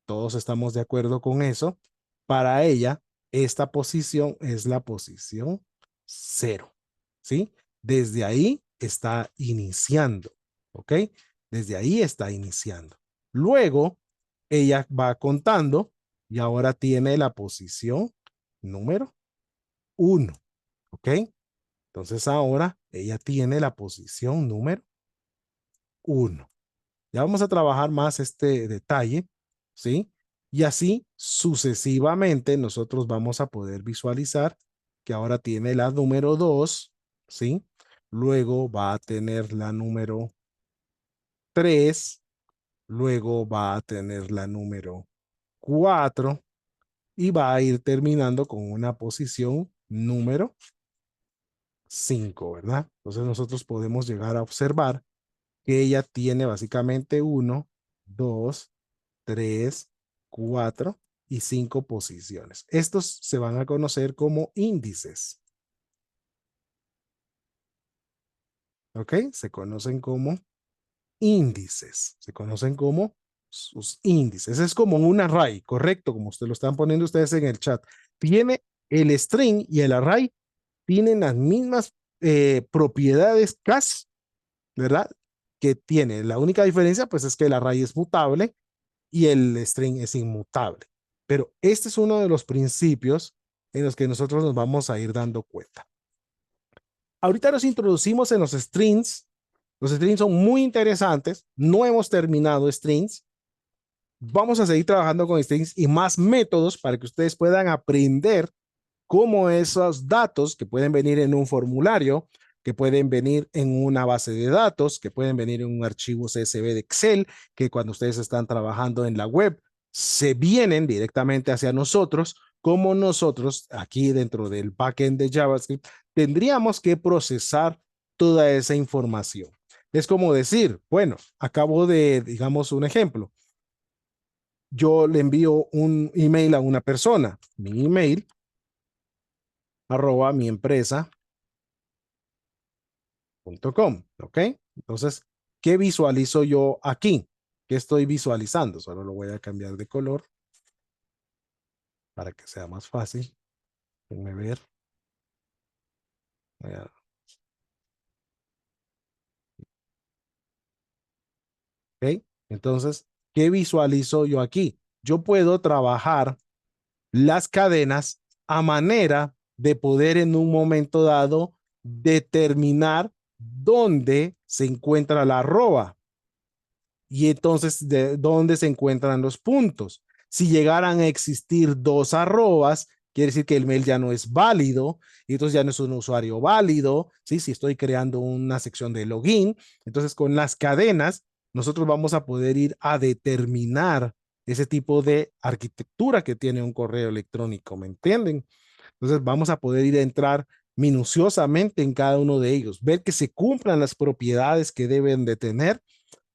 Todos estamos de acuerdo con eso. Para ella, esta posición es la posición 0. ¿Sí? Desde ahí está iniciando. ¿Ok? Desde ahí está iniciando. Luego, ella va contando y ahora tiene la posición número 1. ¿Ok? Entonces ahora ella tiene la posición número 1. Ya vamos a trabajar más este detalle, ¿sí? Y así sucesivamente nosotros vamos a poder visualizar que ahora tiene la número 2, ¿sí? Luego va a tener la número 3, luego va a tener la número 4 y va a ir terminando con una posición número 5, ¿verdad? Entonces nosotros podemos llegar a observar que ella tiene básicamente 1, 2, 3, 4 y 5 posiciones. Estos se van a conocer como índices. ¿Ok? Se conocen como índices. Se conocen como sus índices. Es como un array, correcto, como usted lo están poniendo ustedes en el chat. Tiene el string y el array tienen las mismas propiedades casi, ¿verdad? Que tiene. La única diferencia, pues, es que el array es mutable y el string es inmutable. Pero este es uno de los principios en los que nosotros nos vamos a ir dando cuenta. Ahorita nos introducimos en los strings. Los strings son muy interesantes. No hemos terminado strings. Vamos a seguir trabajando con strings y más métodos para que ustedes puedan aprender cómo esos datos que pueden venir en un formulario, que pueden venir en una base de datos, que pueden venir en un archivo CSV de Excel, que cuando ustedes están trabajando en la web, se vienen directamente hacia nosotros, como nosotros aquí dentro del backend de JavaScript tendríamos que procesar toda esa información. Es como decir, bueno, acabo de, digamos, un ejemplo. Yo le envío un email a una persona, mi email, @ mi empresa.com, ¿ok? Entonces, ¿qué visualizo yo aquí? ¿Qué estoy visualizando? Solo lo voy a cambiar de color para que sea más fácil. Déjenme ver. ¿Ok? Entonces, ¿qué visualizo yo aquí? Yo puedo trabajar las cadenas a manera de poder en un momento dado determinar dónde se encuentra la arroba y entonces de dónde se encuentran los puntos. Si llegaran a existir dos arrobas, quiere decir que el mail ya no es válido y entonces ya no es un usuario válido. ¿Sí? Si estoy creando una sección de login, entonces con las cadenas nosotros vamos a poder ir a determinar ese tipo de arquitectura que tiene un correo electrónico, ¿me entienden? Entonces vamos a poder ir a entrar minuciosamente en cada uno de ellos, ver que se cumplan las propiedades que deben de tener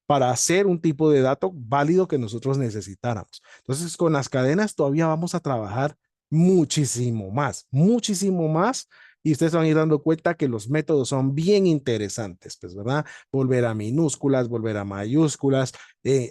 para hacer un tipo de dato válido que nosotros necesitáramos. Entonces, con las cadenas todavía vamos a trabajar muchísimo más y ustedes van a ir dando cuenta que los métodos son bien interesantes, pues, ¿verdad? Volver a minúsculas, volver a mayúsculas,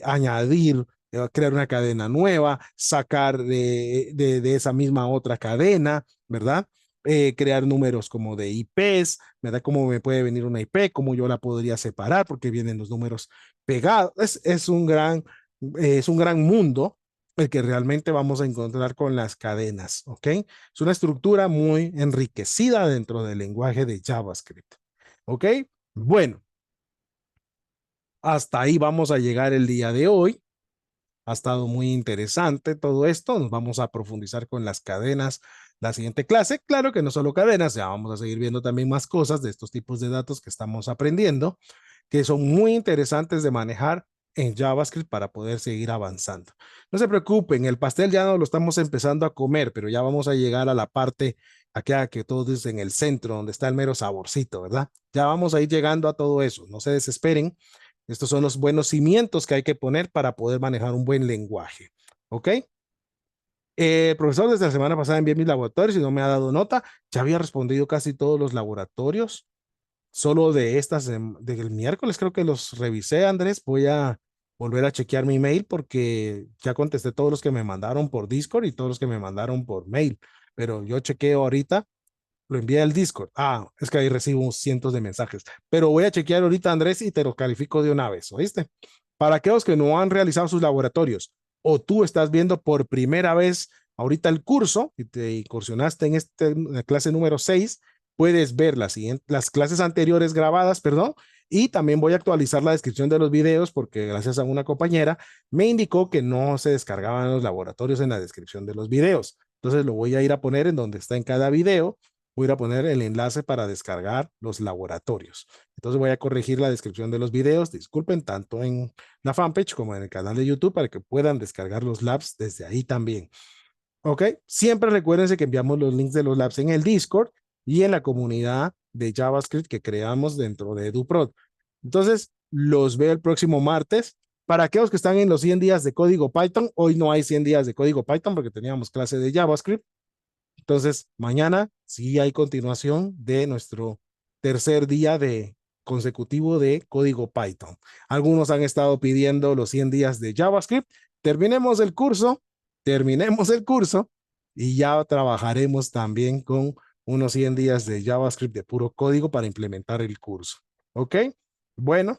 añadir, crear una cadena nueva, sacar de esa misma otra cadena, ¿verdad? Crear números como de IPs, ¿verdad? Cómo me puede venir una IP, cómo yo la podría separar, porque vienen los números pegados. Es un gran mundo el que realmente vamos a encontrar con las cadenas, ¿ok? Es una estructura muy enriquecida dentro del lenguaje de JavaScript, ¿ok? Bueno, hasta ahí vamos a llegar el día de hoy. Ha estado muy interesante todo esto. Nos vamos a profundizar con las cadenas la siguiente clase. Claro que no solo cadenas, ya vamos a seguir viendo también más cosas de estos tipos de datos que estamos aprendiendo, que son muy interesantes de manejar en JavaScript para poder seguir avanzando. No se preocupen, el pastel ya no lo estamos empezando a comer, pero ya vamos a llegar a la parte acá que todos dicen el centro, donde está el mero saborcito, ¿verdad? Ya vamos a ir llegando a todo eso. No se desesperen. Estos son los buenos cimientos que hay que poner para poder manejar un buen lenguaje. ¿Ok? Profesor, desde la semana pasada envié mis laboratorios y no me ha dado nota. Ya había respondido casi todos los laboratorios. Solo de estas, del miércoles creo que los revisé, Andrés. Voy a volver a chequear mi mail porque ya contesté todos los que me mandaron por Discord y todos los que me mandaron por mail. Pero yo chequeo ahorita, lo envié al Discord. Ah, es que ahí recibo cientos de mensajes. Pero voy a chequear ahorita, Andrés, y te lo califico de una vez, ¿oíste? Para aquellos que no han realizado sus laboratorios o tú estás viendo por primera vez ahorita el curso y te incursionaste en la clase número 6, puedes ver las clases anteriores grabadas, perdón, y también voy a actualizar la descripción de los videos porque gracias a una compañera me indicó que no se descargaban los laboratorios en la descripción de los videos. Entonces lo voy a ir a poner en donde está en cada video, voy a ir a poner el enlace para descargar los laboratorios. Entonces voy a corregir la descripción de los videos, disculpen, tanto en la fanpage como en el canal de YouTube para que puedan descargar los labs desde ahí también. ¿Ok? Siempre recuérdense que enviamos los links de los labs en el Discord y en la comunidad de JavaScript que creamos dentro de EduProd. Entonces, los veo el próximo martes. Para aquellos que están en los 100 días de código Python, hoy no hay 100 días de código Python porque teníamos clase de JavaScript. Entonces, mañana sí hay continuación de nuestro tercer día de consecutivo de código Python. Algunos han estado pidiendo los 100 días de JavaScript. Terminemos el curso, terminemos el curso y ya trabajaremos también con unos 100 días de JavaScript de puro código para implementar el curso. ¿Ok? Bueno,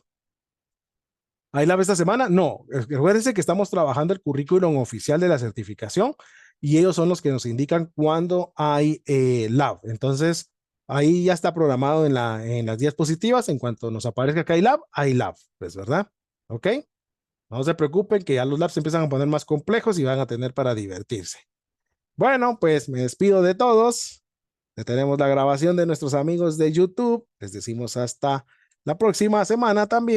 ¿hay lab esta semana? No, recuérdense que estamos trabajando el currículum oficial de la certificación y ellos son los que nos indican cuándo hay lab. Entonces, ahí ya está programado en las diapositivas. En cuanto nos aparezca que hay lab, pues, ¿verdad? ¿Ok? No se preocupen que ya los labs se empiezan a poner más complejos y van a tener para divertirse. Bueno, pues me despido de todos. Detenemos la grabación de nuestros amigos de YouTube. Les decimos hasta la próxima semana también.